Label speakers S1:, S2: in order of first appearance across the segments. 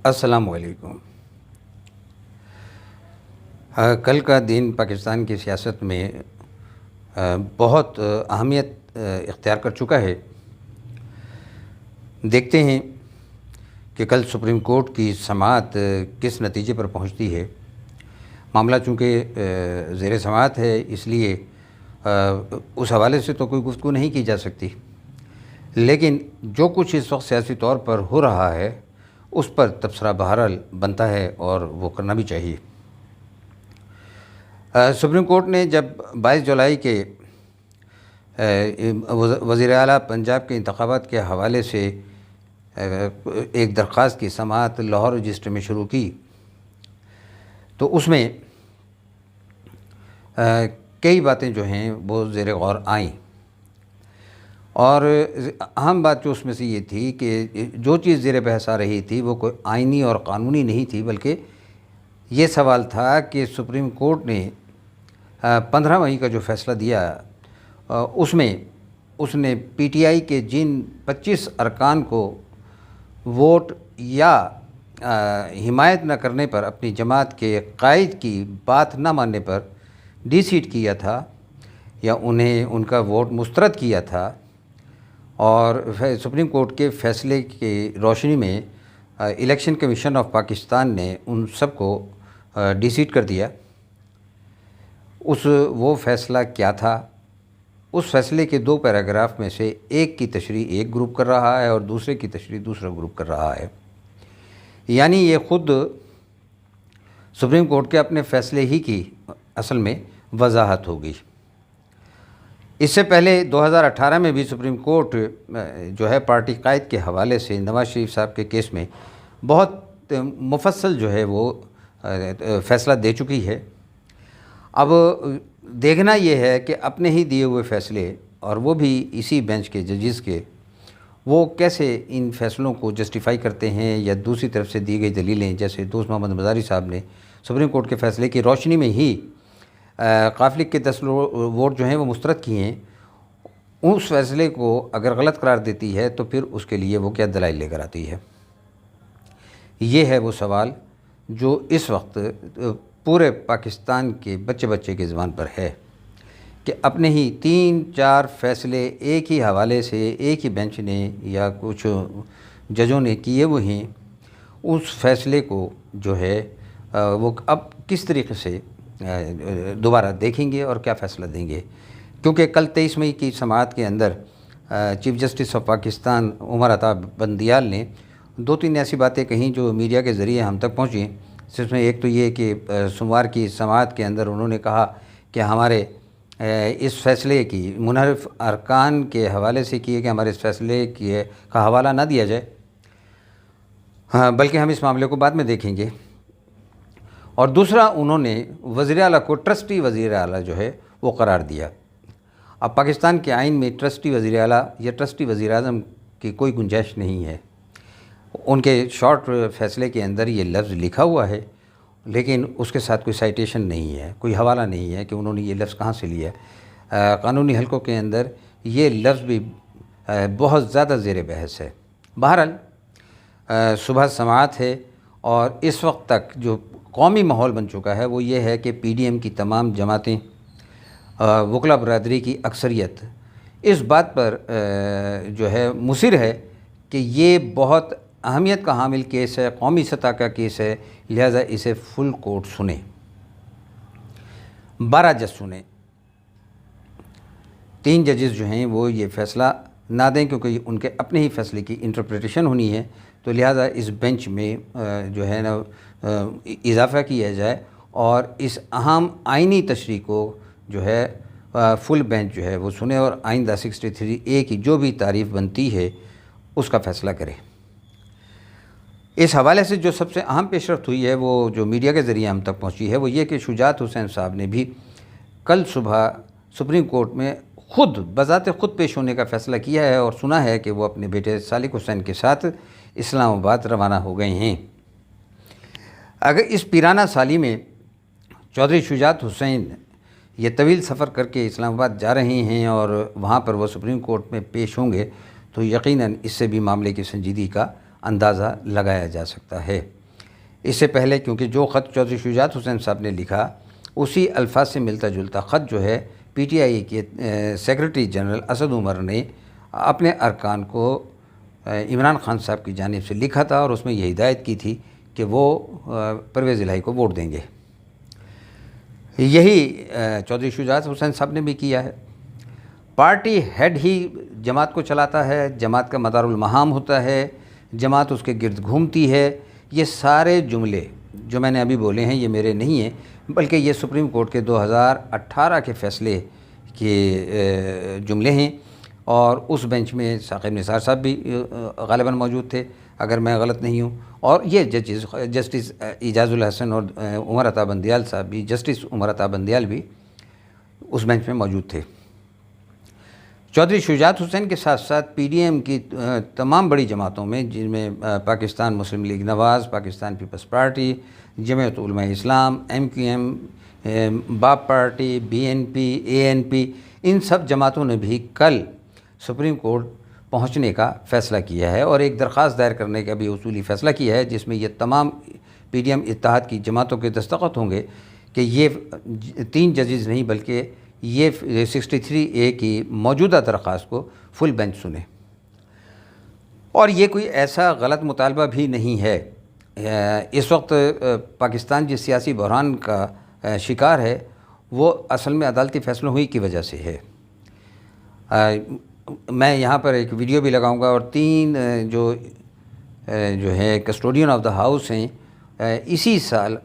S1: السلام علیکم۔ کل کا دن پاکستان کی سیاست میں بہت اہمیت اختیار کر چکا ہے۔ دیکھتے ہیں کہ کل سپریم کورٹ کی سماعت کس نتیجے پر پہنچتی ہے۔ معاملہ چونکہ زیر سماعت ہے، اس لیے اس حوالے سے تو کوئی گفتگو نہیں کی جا سکتی، لیکن جو کچھ اس وقت سیاسی طور پر ہو رہا ہے اس پر تبصرہ بہرحال بنتا ہے اور وہ کرنا بھی چاہیے۔ سپریم کورٹ نے جب 22 جولائی کے وزیر اعلیٰ پنجاب کے انتخابات کے حوالے سے ایک درخواست کی سماعت لاہور رجسٹر میں شروع کی تو اس میں کئی باتیں جو ہیں وہ زیر غور آئیں، اور اہم بات جو اس میں سے یہ تھی کہ جو چیز زیر بحث آ رہی تھی وہ کوئی آئینی اور قانونی نہیں تھی، بلکہ یہ سوال تھا کہ سپریم کورٹ نے 15 مئی کا جو فیصلہ دیا اس نے پی ٹی آئی کے جن 25 ارکان کو ووٹ یا حمایت نہ کرنے پر، اپنی جماعت کے قائد کی بات نہ ماننے پر ڈی سیٹ کیا تھا یا انہیں ان کا ووٹ مسترد کیا تھا، اور سپریم کورٹ کے فیصلے کی روشنی میں الیکشن کمیشن آف پاکستان نے ان سب کو ڈی سیٹ کر دیا۔ وہ فیصلہ کیا تھا؟ اس فیصلے کے 2 پیراگراف میں سے ایک کی تشریح ایک گروپ کر رہا ہے اور دوسرے کی تشریح دوسرا گروپ کر رہا ہے، یعنی یہ خود سپریم کورٹ کے اپنے فیصلے ہی کی اصل میں وضاحت ہوگی۔ اس سے پہلے 2018 میں بھی سپریم کورٹ جو ہے پارٹی قائد کے حوالے سے نواز شریف صاحب کے کیس میں بہت مفصل جو ہے وہ فیصلہ دے چکی ہے۔ اب دیکھنا یہ ہے کہ اپنے ہی دیے ہوئے فیصلے، اور وہ بھی اسی بینچ کے ججز کے، وہ کیسے ان فیصلوں کو جسٹیفائی کرتے ہیں یا دوسری طرف سے دی گئی دلیلیں، جیسے دوست محمد مزاری صاحب نے سپریم کورٹ کے فیصلے کی روشنی میں ہی قافلے کے 10 ووٹ جو ہیں وہ مسترد کیے ہیں، اس فیصلے کو اگر غلط قرار دیتی ہے تو پھر اس کے لیے وہ کیا دلائل لے کر آتی ہے۔ یہ ہے وہ سوال جو اس وقت پورے پاکستان کے بچے کے زبان پر ہے کہ اپنے ہی 3-4 فیصلے ایک ہی حوالے سے ایک ہی بینچ نے یا کچھ ججوں نے کیے ہوئے ہیں، اس فیصلے کو جو ہے وہ اب کس طریقے سے دوبارہ دیکھیں گے اور کیا فیصلہ دیں گے، کیونکہ کل 23 مئی کی سماعت کے اندر chief justice of Pakistan Umar Ata Bandial نے 2-3 ایسی باتیں کہیں جو میڈیا کے ذریعے ہم تک پہنچیں، جس میں ایک تو یہ کہ سوموار کی سماعت کے اندر انہوں نے کہا کہ ہمارے اس فیصلے کی منحرف ارکان کے حوالے سے کیے کہ ہمارے اس فیصلے کا حوالہ نہ دیا جائے، بلکہ ہم اس معاملے کو بعد میں دیکھیں گے۔ اور دوسرا، انہوں نے وزیر اعلیٰ کو ٹرسٹی وزیر اعلیٰ جو ہے وہ قرار دیا۔ اب پاکستان کے آئین میں ٹرسٹی وزیر اعلیٰ یا ٹرسٹی وزیر اعظم کی کوئی گنجائش نہیں ہے۔ ان کے شارٹ فیصلے کے اندر یہ لفظ لکھا ہوا ہے، لیکن اس کے ساتھ کوئی سائٹیشن نہیں ہے، کوئی حوالہ نہیں ہے کہ انہوں نے یہ لفظ کہاں سے لیا ہے۔ قانونی حلقوں کے اندر یہ لفظ بھی بہت زیادہ زیر بحث ہے۔ بہرحال صبح سماعت ہے، اور اس وقت تک جو قومی ماحول بن چکا ہے وہ یہ ہے کہ پی ڈی ایم کی تمام جماعتیں، وکلاء برادری کی اکثریت اس بات پر جو ہے مصر ہے کہ یہ بہت اہمیت کا حامل کیس ہے، قومی سطح کا کیس ہے، لہذا اسے فل کورٹ سنیں، 12 جج سنیں، 3 ججز جو ہیں وہ یہ فیصلہ نہ دیں، کیونکہ ان کے اپنے ہی فیصلے کی انٹرپریٹیشن ہونی ہے، تو لہذا اس بینچ میں جو ہے نا اضافہ کیا جائے اور اس اہم آئینی تشریح کو جو ہے فل بینچ جو ہے وہ سنے اور آئندہ 63A کی جو بھی تعریف بنتی ہے اس کا فیصلہ کرے۔ اس حوالے سے جو سب سے اہم پیش رفت ہوئی ہے، وہ جو میڈیا کے ذریعے ہم تک پہنچی ہے، وہ یہ کہ شجاعت حسین صاحب نے بھی کل صبح سپریم کورٹ میں بذات خود پیش ہونے کا فیصلہ کیا ہے اور سنا ہے کہ وہ اپنے بیٹے سالک حسین کے ساتھ اسلام آباد روانہ ہو گئے ہیں۔ اگر اس پیرانہ سالی میں چودھری شجاعت حسین یہ طویل سفر کر کے اسلام آباد جا رہے ہیں اور وہاں پر وہ سپریم کورٹ میں پیش ہوں گے تو یقیناً اس سے بھی معاملے کی سنجیدگی کا اندازہ لگایا جا سکتا ہے۔ اس سے پہلے کیونکہ جو خط چودھری شجاعت حسین صاحب نے لکھا اسی الفاظ سے ملتا جلتا خط جو ہے پی ٹی آئی کے سیکرٹری جنرل اسد عمر نے اپنے ارکان کو عمران خان صاحب کی جانب سے لکھا تھا، اور اس میں یہ ہدایت کی تھی کہ وہ پرویز الہی کو ووٹ دیں گے۔ یہی چودھری شجاعت حسین صاحب نے بھی کیا ہے۔ پارٹی ہیڈ ہی جماعت کو چلاتا ہے، جماعت کا مدار المہام ہوتا ہے، جماعت اس کے گرد گھومتی ہے۔ یہ سارے جملے جو میں نے ابھی بولے ہیں یہ میرے نہیں ہیں، بلکہ یہ سپریم کورٹ کے 2018 کے فیصلے کے جملے ہیں، اور اس بینچ میں ثاقب نثار صاحب بھی غالباً موجود تھے اگر میں غلط نہیں ہوں، اور یہ ججز جسٹس اعجاز الحسن اور عمر عطا بندیال صاحب بھی، جسٹس عمر عطا بندیال بھی اس بینچ میں موجود تھے۔ چودھری شجاعت حسین کے ساتھ ساتھ پی ڈی ایم کی تمام بڑی جماعتوں میں، جن میں Pakistan Muslim League Nawaz, Pakistan Peoples Party, Jamiat Ulema Islam, M Q M, BAP Party, B N P, A N P, ان سب جماعتوں نے بھی کل سپریم کورٹ پہنچنے کا فیصلہ کیا ہے، اور ایک درخواست دائر کرنے کا بھی اصولی فیصلہ کیا ہے، جس میں یہ تمام پی ڈی ایم اتحاد کی جماعتوں کے دستخط ہوں گے کہ یہ 3 ججز نہیں بلکہ یہ 63A کی موجودہ درخواست کو فل بینچ سنے۔ اور یہ کوئی ایسا غلط مطالبہ بھی نہیں ہے۔ اس وقت پاکستان جس سیاسی بحران کا شکار ہے وہ اصل میں عدالتی فیصلوں ہوئی کی وجہ سے ہے۔ میں یہاں پر ایک ویڈیو بھی لگاؤں گا، اور 3 جو ہے کسٹوڈین آف دا ہاؤس ہیں اسی سال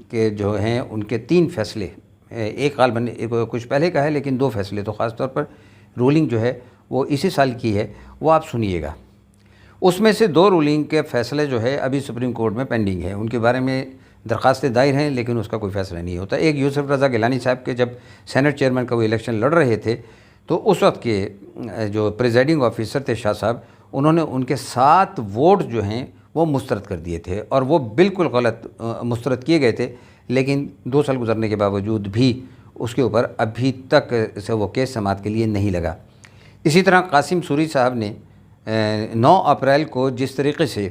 S1: کے جو ہیں ان کے 3 فیصلے، ایک غالباً کچھ پہلے کا ہے لیکن 2 فیصلے تو خاص طور پر رولنگ جو ہے وہ اسی سال کی ہے، وہ آپ سنیے گا۔ اس میں سے 2 رولنگ کے فیصلے جو ہے ابھی سپریم کورٹ میں پینڈنگ ہے، ان کے بارے میں درخواستیں دائر ہیں لیکن اس کا کوئی فیصلہ نہیں ہوتا۔ ایک یوسف رضا گیلانی صاحب کے جب سینٹ چیئرمین کا وہ الیکشن لڑ رہے تھے تو اس وقت کے جو پریزائڈنگ آفیسر تھے شاہ صاحب، انہوں نے ان کے 7 ووٹ جو ہیں وہ مسترد کر دیے تھے، اور وہ بالکل غلط مسترد کیے گئے تھے، لیکن 2 سال گزرنے کے باوجود بھی اس کے اوپر ابھی تک سے وہ کیس سماعت کے لیے نہیں لگا۔ اسی طرح قاسم سوری صاحب نے 9 اپریل کو جس طریقے سے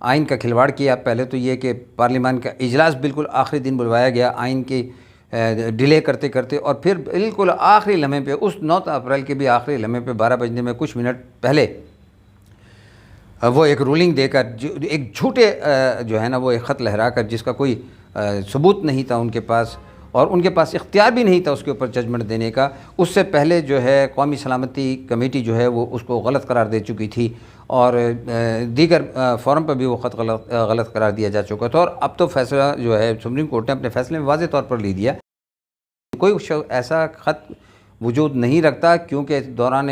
S1: آئین کا کھلواڑ کیا، پہلے تو یہ کہ پارلیمان کا اجلاس بالکل آخری دن بلوایا گیا آئین کی ڈیلے کرتے کرتے، اور پھر بالکل آخری لمحے پہ اس 9 اپریل کے بھی آخری لمحے پہ 12 بجنے میں کچھ منٹ پہلے وہ ایک رولنگ دے کر ایک جھوٹے جو ہے نا وہ ایک خط لہرا کر، جس کا کوئی ثبوت نہیں تھا ان کے پاس، اور ان کے پاس اختیار بھی نہیں تھا اس کے اوپر ججمنٹ دینے کا، اس سے پہلے جو ہے قومی سلامتی کمیٹی جو ہے وہ اس کو غلط قرار دے چکی تھی، اور دیگر فورم پر بھی وہ خط غلط قرار دیا جا چکا تھا، اور اب تو فیصلہ جو ہے سپریم کورٹ نے اپنے فیصلے میں واضح طور پر لے دیا۔ کوئی ایسا خط وجود نہیں رکھتا، کیونکہ دوران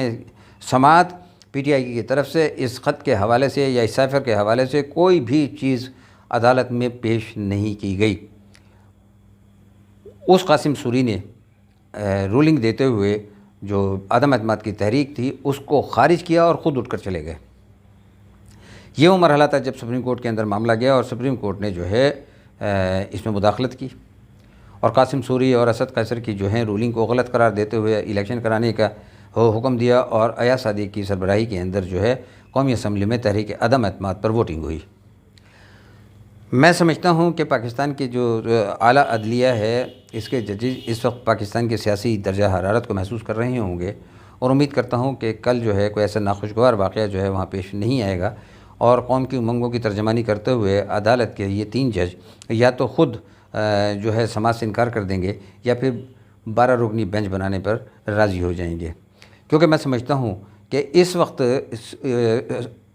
S1: سماعت پی ٹی آئی کی طرف سے اس خط کے حوالے سے یا اس سائفر کے حوالے سے کوئی بھی چیز عدالت میں پیش نہیں کی گئی۔ اس قاسم سوری نے رولنگ دیتے ہوئے جو عدم اعتماد کی تحریک تھی اس کو خارج کیا اور خود اٹھ کر چلے گئے۔ یہ وہ مرحلہ تھا جب سپریم کورٹ کے اندر معاملہ گیا، اور سپریم کورٹ نے جو ہے اس میں مداخلت کی، اور قاسم سوری اور اسد قیصر کی جو ہیں رولنگ کو غلط قرار دیتے ہوئے الیکشن کرانے کا حکم دیا، اور ایاز صادق کی سربراہی کے اندر جو ہے قومی اسمبلی میں تحریک عدم اعتماد پر ووٹنگ ہوئی۔ میں سمجھتا ہوں کہ پاکستان کی جو اعلیٰ عدلیہ ہے اس کے ججز اس وقت پاکستان کے سیاسی درجہ حرارت کو محسوس کر رہے ہوں گے، اور امید کرتا ہوں کہ کل جو ہے کوئی ایسا ناخوشگوار واقعہ جو ہے وہاں پیش نہیں آئے گا، اور قوم کی امنگوں کی ترجمانی کرتے ہوئے عدالت کے یہ 3 جج یا تو خود جو ہے سماعت سے انکار کر دیں گے، یا پھر 12 رکنی بینچ بنانے پر راضی ہو جائیں گے، کیونکہ میں سمجھتا ہوں کہ اس وقت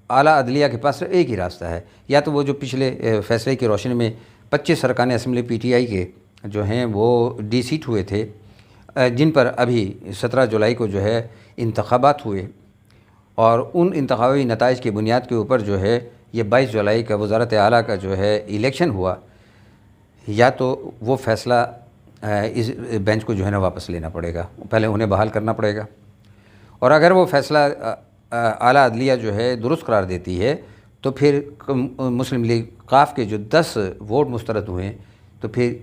S1: اعلیٰ عدلیہ کے پاس ایک ہی راستہ ہے، یا تو وہ جو پچھلے فیصلے کی روشنی میں 25 ارکان اسمبلی پی ٹی آئی کے جو ہیں وہ ڈی سیٹ ہوئے تھے، جن پر ابھی 17 جولائی کو جو ہے انتخابات ہوئے، اور ان انتخابی نتائج کی بنیاد کے اوپر جو ہے یہ 22 جولائی کا وزارت اعلیٰ کا جو ہے الیکشن ہوا، یا تو وہ فیصلہ اس بینچ کو جو ہے نا واپس لینا پڑے گا، پہلے انہیں بحال کرنا پڑے گا، اور اگر وہ فیصلہ اعلیٰ عدلیہ جو ہے درست قرار دیتی ہے تو پھر مسلم لیگ قاف کے جو 10 ووٹ مسترد ہوئے ہیں تو پھر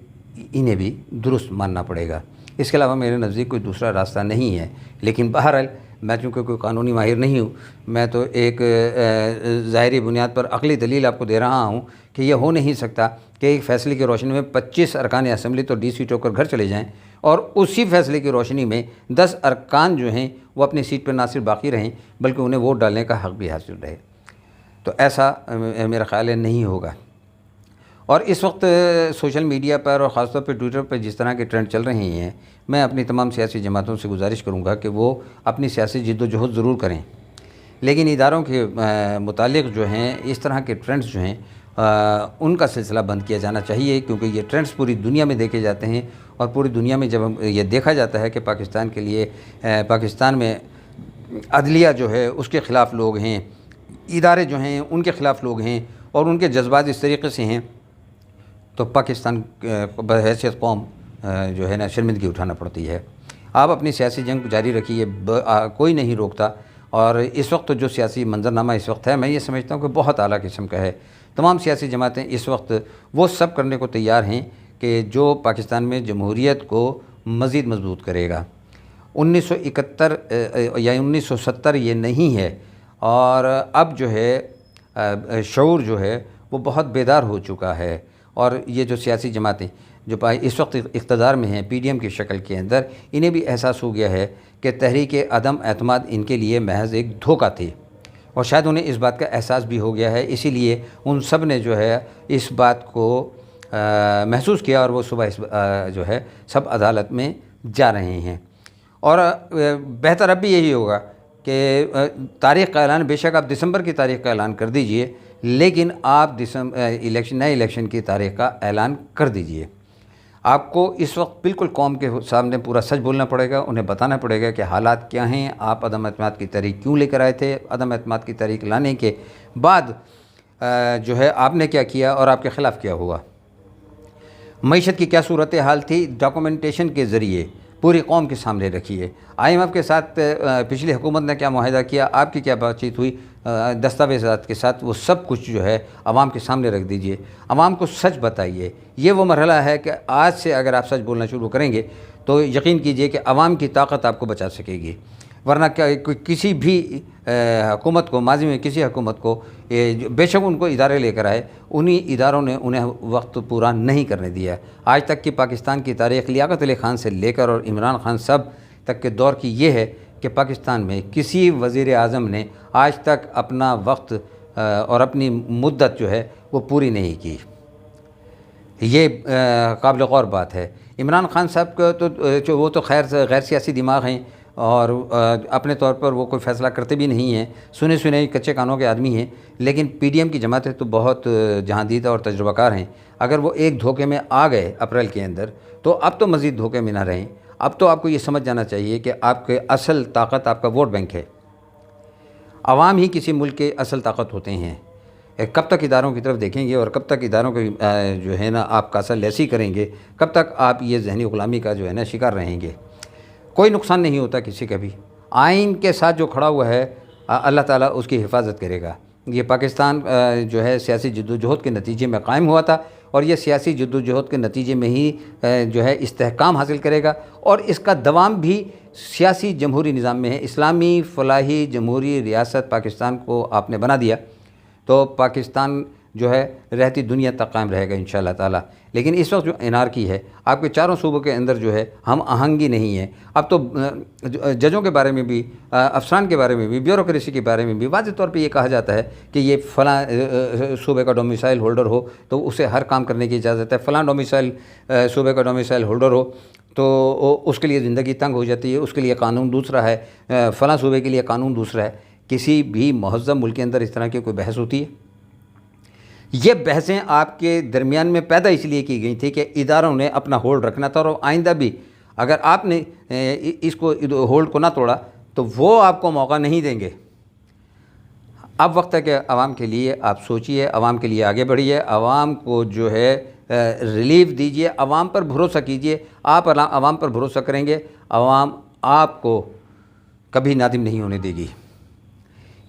S1: انہیں بھی درست ماننا پڑے گا۔ اس کے علاوہ میرے نزدیک کوئی دوسرا راستہ نہیں ہے، لیکن بہرحال میں چونکہ کوئی قانونی ماہر نہیں ہوں، میں تو ایک ظاہری بنیاد پر عقلی دلیل آپ کو دے رہا ہوں کہ یہ ہو نہیں سکتا کہ ایک فیصلے کی روشنی میں 25 ارکان اسمبلی تو ڈی سیٹ ہو کر گھر چلے جائیں اور اسی فیصلے کی روشنی میں 10 ارکان جو ہیں وہ اپنی سیٹ پر نہ صرف باقی رہیں بلکہ انہیں ووٹ ڈالنے کا حق بھی حاصل رہے۔ تو ایسا میرا خیال ہے نہیں ہوگا۔ اور اس وقت سوشل میڈیا پر اور خاص طور پہ ٹویٹر پر جس طرح کے ٹرینڈ چل رہے ہیں، میں اپنی تمام سیاسی جماعتوں سے گزارش کروں گا کہ وہ اپنی سیاسی جد و جہد ضرور کریں، لیکن اداروں کے متعلق جو ہیں اس طرح کے ٹرینڈز جو ہیں ان کا سلسلہ بند کیا جانا چاہیے، کیونکہ یہ ٹرینڈز پوری دنیا میں دیکھے جاتے ہیں اور پوری دنیا میں جب یہ دیکھا جاتا ہے کہ پاکستان کے لیے پاکستان میں عدلیہ جو ہے اس کے خلاف لوگ ہیں، ادارے جو ہیں ان کے خلاف لوگ ہیں اور ان کے جذبات اس طریقے سے ہیں، تو پاکستان بحیثیت قوم جو ہے نا شرمندگی اٹھانا پڑتی ہے۔ آپ اپنی سیاسی جنگ جاری رکھیے، کوئی نہیں روکتا۔ اور اس وقت جو سیاسی منظرنامہ اس وقت ہے، میں یہ سمجھتا ہوں کہ بہت اعلیٰ قسم کا ہے۔ تمام سیاسی جماعتیں اس وقت وہ سب کرنے کو تیار ہیں کہ جو پاکستان میں جمہوریت کو مزید مضبوط کرے گا۔ 1971 یا 1970 یہ نہیں ہے، اور اب جو ہے شعور جو ہے وہ بہت بیدار ہو چکا ہے، اور یہ جو سیاسی جماعتیں جو اس وقت اقتدار میں ہیں پی ڈی ایم کی شکل کے اندر، انہیں بھی احساس ہو گیا ہے کہ تحریک عدم اعتماد ان کے لیے محض ایک دھوکہ تھی، اور شاید انہیں اس بات کا احساس بھی ہو گیا ہے۔ اسی لیے ان سب نے جو ہے اس بات کو محسوس کیا، اور وہ صبح جو ہے سب عدالت میں جا رہے ہیں۔ اور بہتر اب بھی یہی ہوگا کہ تاریخ کا اعلان، بے شک آپ دسمبر کی تاریخ کا اعلان کر دیجئے، لیکن آپ نئے الیکشن کی تاریخ کا اعلان کر دیجئے۔ آپ کو اس وقت بالکل قوم کے سامنے پورا سچ بولنا پڑے گا، انہیں بتانا پڑے گا کہ حالات کیا ہیں، آپ عدم اعتماد کی تحریک کیوں لے کر آئے تھے، عدم اعتماد کی تحریک لانے کے بعد جو ہے آپ نے کیا کیا اور آپ کے خلاف کیا ہوا، معیشت کی کیا صورتحال تھی، ڈاکومنٹیشن کے ذریعے پوری قوم کے سامنے رکھیے۔ آئی ایم ایف کے ساتھ پچھلی حکومت نے کیا معاہدہ کیا، آپ کی کیا بات چیت ہوئی، دستاویزات کے ساتھ وہ سب کچھ جو ہے عوام کے سامنے رکھ دیجئے، عوام کو سچ بتائیے۔ یہ وہ مرحلہ ہے کہ آج سے اگر آپ سچ بولنا شروع کریں گے تو یقین کیجئے کہ عوام کی طاقت آپ کو بچا سکے گی، ورنہ کسی بھی حکومت کو، ماضی میں کسی حکومت کو بے شک ان کو ادارے لے کر آئے، انہی اداروں نے انہیں وقت پورا نہیں کرنے دیا۔ آج تک کی پاکستان کی تاریخ لیاقت علی خان سے لے کر اور عمران خان صاحب تک کے دور کی یہ ہے کہ پاکستان میں کسی وزیر اعظم نے آج تک اپنا وقت اور اپنی مدت جو ہے وہ پوری نہیں کی۔ یہ قابل غور بات ہے۔ عمران خان صاحب کو تو وہ تو خیر غیر سیاسی دماغ ہیں، اور اپنے طور پر وہ کوئی فیصلہ کرتے بھی نہیں ہیں، سنے سنے کچے کانوں کے آدمی ہیں، لیکن پی ڈی ایم کی جماعتیں تو بہت جہاں دیدہ اور تجربہ کار ہیں۔ اگر وہ ایک دھوکے میں آ گئے اپریل کے اندر، تو اب تو مزید دھوکے میں نہ رہیں۔ اب تو آپ کو یہ سمجھ جانا چاہیے کہ آپ کے اصل طاقت آپ کا ووٹ بینک ہے، عوام ہی کسی ملک کے اصل طاقت ہوتے ہیں۔ کب تک اداروں کی طرف دیکھیں گے اور کب تک اداروں کی جو ہے نا آپ کا اثر لیسی کریں گے، کب تک آپ یہ ذہنی غلامی کا جو ہے نا شکار رہیں گے؟ کوئی نقصان نہیں ہوتا کسی کا بھی۔ آئین کے ساتھ جو کھڑا ہوا ہے اللہ تعالیٰ اس کی حفاظت کرے گا۔ یہ پاکستان جو ہے سیاسی جد و جہد کے نتیجے میں قائم ہوا تھا، اور یہ سیاسی جد و جہد کے نتیجے میں ہی جو ہے استحکام حاصل کرے گا، اور اس کا دوام بھی سیاسی جمہوری نظام میں ہے۔ اسلامی فلاحی جمہوری ریاست پاکستان کو آپ نے بنا دیا تو پاکستان جو ہے رہتی دنیا تک قائم رہے گا انشاءاللہ تعالی۔ لیکن اس وقت جو انارکی ہے آپ کے چاروں صوبوں کے اندر جو ہے ہم آہنگی نہیں ہے۔ اب تو ججوں کے بارے میں بھی، افسران کے بارے میں بھی، بیوروکریسی کے بارے میں بھی واضح طور پہ یہ کہا جاتا ہے کہ یہ فلاں صوبے کا ڈومیسائل ہولڈر ہو تو اسے ہر کام کرنے کی اجازت ہے، فلاں ڈومیسائل صوبے کا ڈومیسائل ہولڈر ہو تو اس کے لیے زندگی تنگ ہو جاتی ہے، اس کے لیے قانون دوسرا ہے، فلاں صوبے کے لیے قانون دوسرا ہے۔ کسی بھی مہذب ملک کے اندر اس طرح کی کوئی بحث ہوتی ہے؟ یہ بحثیں آپ کے درمیان میں پیدا اس لیے کی گئی تھی کہ اداروں نے اپنا ہولڈ رکھنا تھا، اور آئندہ بھی اگر آپ نے اس کو ہولڈ کو نہ توڑا تو وہ آپ کو موقع نہیں دیں گے۔ اب وقت ہے کہ عوام کے لیے آپ سوچئے، عوام کے لیے آگے بڑھیے، عوام کو جو ہے ریلیف دیجئے، عوام پر بھروسہ کیجئے۔ آپ عوام پر بھروسہ کریں گے، عوام آپ کو کبھی نادم نہیں ہونے دے گی۔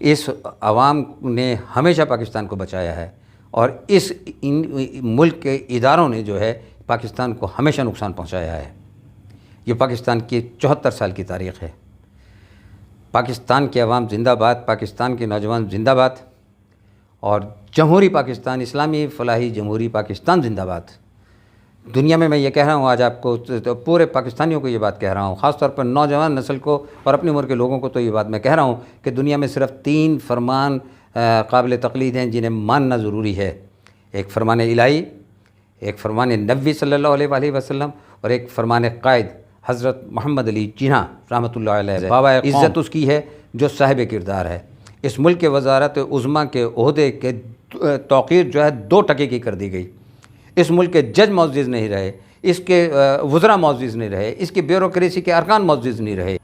S1: اس عوام نے ہمیشہ پاکستان کو بچایا ہے، اور اس ملک کے اداروں نے جو ہے پاکستان کو ہمیشہ نقصان پہنچایا ہے۔ یہ پاکستان کی 74 سال کی تاریخ ہے۔ پاکستان کے عوام زندہ باد، پاکستان کے نوجوان زندہ باد، اور جمہوری پاکستان، اسلامی فلاحی جمہوری پاکستان زندہ باد۔ دنیا میں یہ کہہ رہا ہوں آج آپ کو، تو پورے پاکستانیوں کو یہ بات کہہ رہا ہوں، خاص طور پر نوجوان نسل کو اور اپنی عمر کے لوگوں کو تو یہ بات میں کہہ رہا ہوں کہ دنیا میں صرف 3 فرمان قابل تقلید ہیں جنہیں ماننا ضروری ہے۔ ایک فرمان الہی، ایک فرمان نبوی صلی اللہ علیہ وآلہ وسلم، اور ایک فرمان قائد حضرت محمد علی جناح رحمۃ اللہ علیہ۔ بابا عزت اس کی ہے جو صاحب کردار ہے۔ اس ملک کے وزارت عظمیٰ کے عہدے کے توقیر جو ہے 2 ٹکے کی کر دی گئی۔ اس ملک کے جج معزز نہیں رہے، اس کے وزراء معزز نہیں رہے، اس کی بیوروکریسی کے ارکان معزز نہیں رہے۔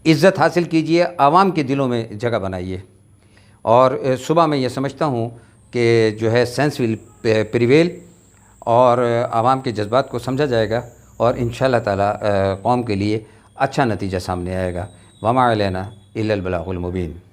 S1: عزت حاصل کیجئے، عوام کے دلوں میں جگہ بنائیے، اور صبح میں یہ سمجھتا ہوں کہ جو ہے سینس ول پریویل، اور عوام کے جذبات کو سمجھا جائے گا، اور انشاءاللہ تعالی قوم کے لیے اچھا نتیجہ سامنے آئے گا۔ وما علینا الا البلاغ المبین۔